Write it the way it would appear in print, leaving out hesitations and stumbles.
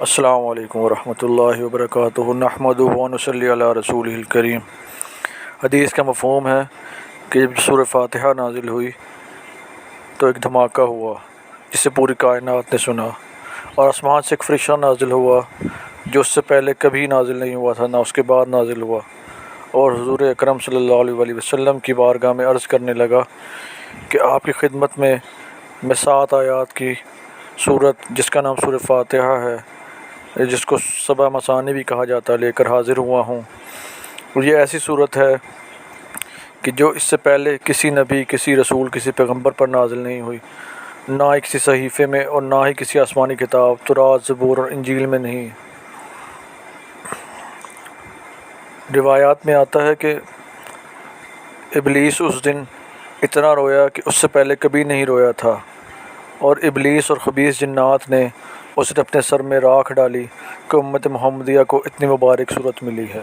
السلام علیکم ورحمۃ اللہ وبرکاتہ نحمدہ و نصلی علی رسولہ الکریم۔ حدیث کا مفہوم ہے کہ جب سورہ فاتحہ نازل ہوئی تو ایک دھماکہ ہوا جسے پوری کائنات نے سنا، اور آسمان سے ایک فرشتہ نازل ہوا جو اس سے پہلے کبھی نازل نہیں ہوا تھا، نہ اس کے بعد نازل ہوا، اور حضور اکرم صلی اللہ علیہ وسلم کی بارگاہ میں عرض کرنے لگا کہ آپ کی خدمت میں 7 آیات کی صورت جس کا نام سورہ فاتحہ ہے، جس کو 7 مثانی بھی کہا جاتا ہے، لے کر حاضر ہوا ہوں۔ اور یہ ایسی صورت ہے کہ جو اس سے پہلے کسی نبی، کسی رسول، کسی پیغمبر پر نازل نہیں ہوئی، نہ ہی کسی صحیفے میں اور نہ ہی کسی آسمانی کتاب تورات، زبور اور انجیل میں نہیں۔ روایات میں آتا ہے کہ ابلیس اس دن اتنا رویا کہ اس سے پہلے کبھی نہیں رویا تھا، اور ابلیس اور خبیث جنات نے اس نے اپنے سر میں راکھ ڈالی کہ امت محمدیہ کو اتنی مبارک صورت ملی ہے۔